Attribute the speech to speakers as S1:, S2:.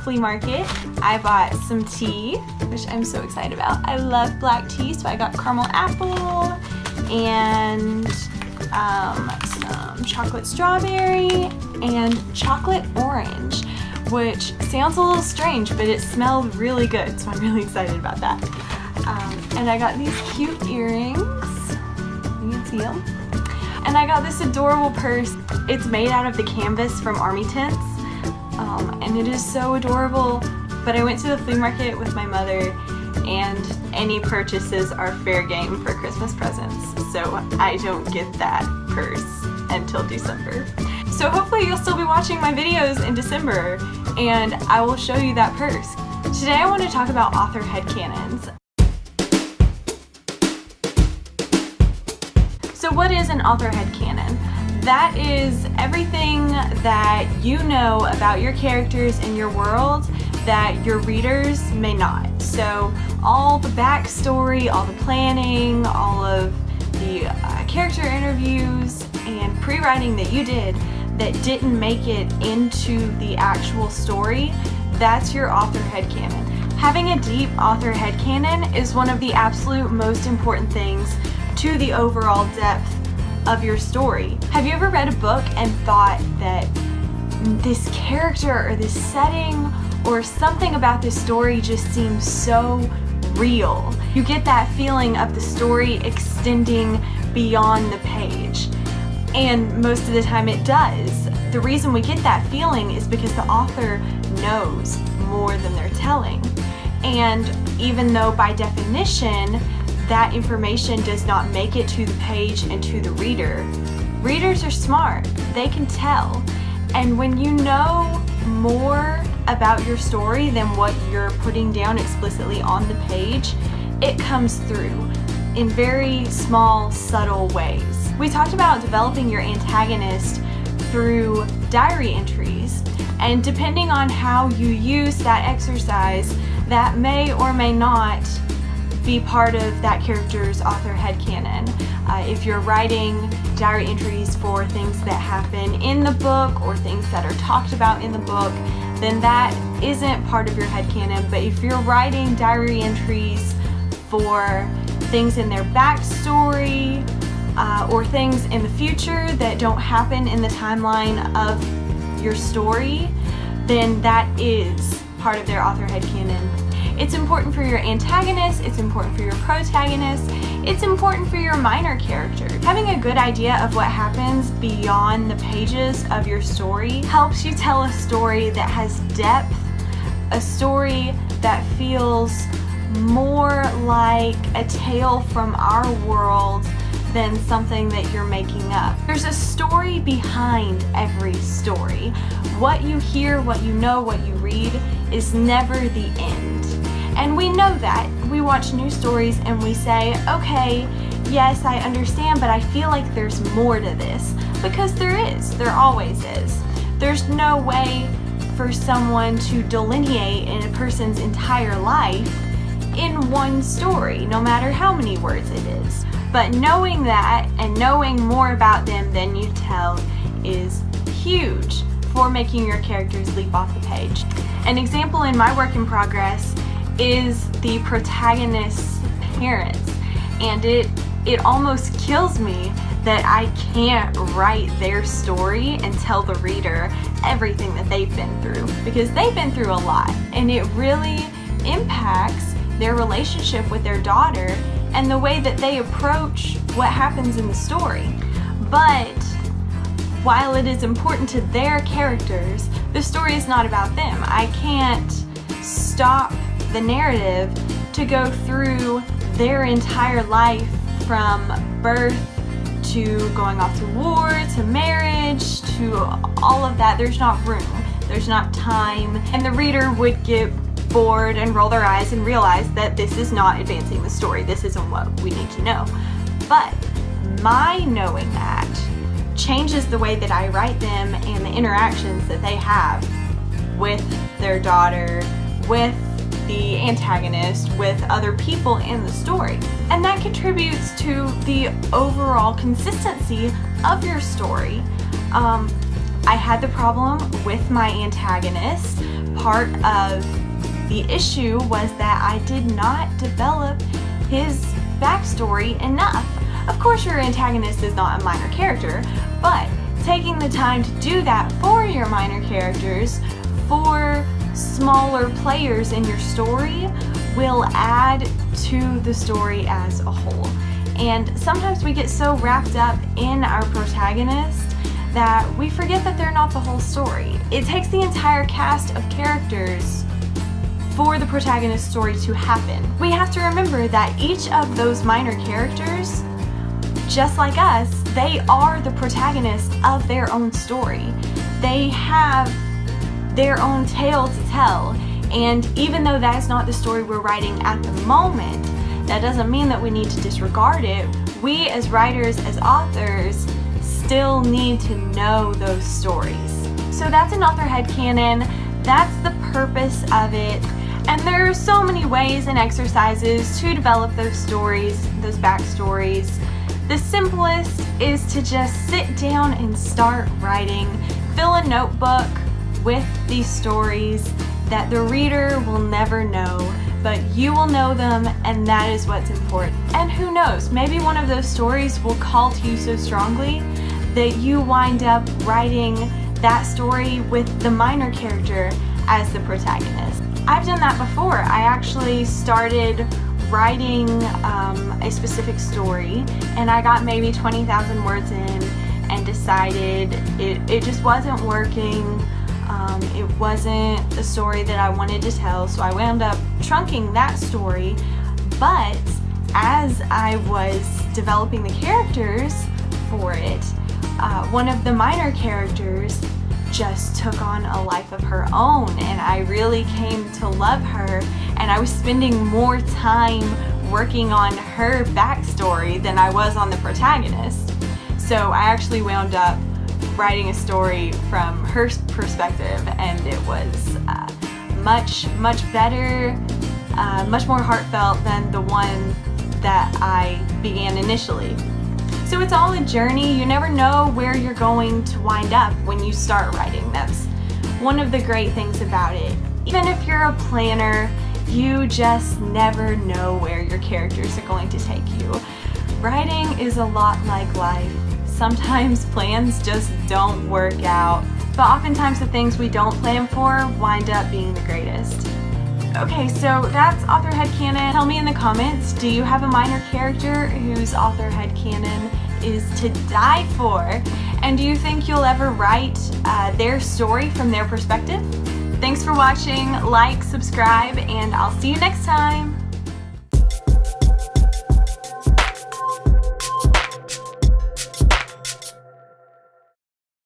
S1: flea market. I bought some tea, which I'm so excited about. I love black tea, so I got caramel apple and some chocolate strawberry and chocolate orange, which sounds a little strange, but it smelled really good, so I'm really excited about that. And I got these cute earrings, you can see them. And I got this adorable purse. It's made out of the canvas from army tents, and it is so adorable. But I went to the flea market with my mother, and any purchases are fair game for Christmas presents, so I don't get that purse until December. So hopefully you'll still be watching my videos in December, and I will show you that purse. Today I want to talk about author headcanons. So what is an author headcanon? That is everything that you know about your characters in your world that your readers may not. So all the backstory, all the planning, all of the character interviews and pre-writing that you did that didn't make it into the actual story, that's your author headcanon. Having a deep author headcanon is one of the absolute most important things to the overall depth of your story. Have you ever read a book and thought that this character or this setting or something about this story just seems so real? You get that feeling of the story extending beyond the page. And most of the time it does. The reason we get that feeling is because the author knows more than they're telling. And even though by definition that information does not make it to the page and to the reader, readers are smart. They can tell. And when you know more about your story than what you're putting down explicitly on the page, it comes through in very small, subtle ways. We talked about developing your antagonist through diary entries, and depending on how you use that exercise, that may or may not be part of that character's author headcanon. If you're writing diary entries for things that happen in the book or things that are talked about in the book, then that isn't part of your headcanon. But if you're writing diary entries for things in their backstory or things in the future that don't happen in the timeline of your story, then that is part of their author headcanon. It's important for your antagonist, it's important for your protagonist, it's important for your minor character. Having a good idea of what happens beyond the pages of your story helps you tell a story that has depth, a story that feels more like a tale from our world than something that you're making up. There's a story behind every story. What you hear, what you know, what you read is never the end. And we know that. We watch news stories and we say, okay, yes, I understand, but I feel like there's more to this. Because there is. There always is. There's no way for someone to delineate in a person's entire life in one story, no matter how many words it is. But knowing that and knowing more about them than you tell is huge for making your characters leap off the page. An example in my work in progress is the protagonist's parents, and it almost kills me that I can't write their story and tell the reader everything that they've been through, because they've been through a lot, and it really impacts their relationship with their daughter and the way that they approach what happens in the story. But while it is important to their characters, the story is not about them. I can't stop the narrative to go through their entire life from birth to going off to war, to marriage, to all of that. There's not room, there's not time, and the reader would get bored and roll their eyes and realize that this is not advancing the story. This isn't what we need to know. But my knowing that changes the way that I write them and the interactions that they have with their daughter, with the antagonist, with other people in the story. And that contributes to the overall consistency of your story. I had the problem with my antagonist. part of the issue was that I did not develop his backstory enough. Of course, your antagonist is not a minor character, but taking the time to do that for your minor characters, for smaller players in your story, will add to the story as a whole. And sometimes we get so wrapped up in our protagonist that we forget that they're not the whole story. It takes the entire cast of characters for the protagonist's story to happen. We have to remember that each of those minor characters, just like us, they are the protagonist of their own story. They have their own tale to tell, and even though that is not the story we're writing at the moment, that doesn't mean that we need to disregard it. We as writers, as authors, still need to know those stories. So that's an author headcanon. That's the purpose of it. And there are so many ways and exercises to develop those stories, those backstories. The simplest is to just sit down and start writing. Fill a notebook with these stories that the reader will never know, but you will know them, and that is what's important. And who knows, maybe one of those stories will call to you so strongly that you wind up writing that story with the minor character as the protagonist. I've done that before. I actually started writing a specific story, and I got maybe 20,000 words in and decided it just wasn't working. It wasn't the story that I wanted to tell, so I wound up trunking that story. But as I was developing the characters for it, one of the minor characters just took on a life of her own, and I really came to love her, and I was spending more time working on her backstory than I was on the protagonist. So I actually wound up writing a story from her perspective, and it was much better, much more heartfelt than the one that I began initially. So it's all a journey. You never know where you're going to wind up when you start writing. That's one of the great things about it. Even if you're a planner, you just never know where your characters are going to take you. Writing is a lot like life. Sometimes plans just don't work out, but oftentimes the things we don't plan for wind up being the greatest. Okay, so that's author headcanon. Tell me in the comments, do you have a minor character whose author headcanon is to die for? And do you think you'll ever write their story from their perspective? Thanks for watching, like, subscribe, and I'll see you next time.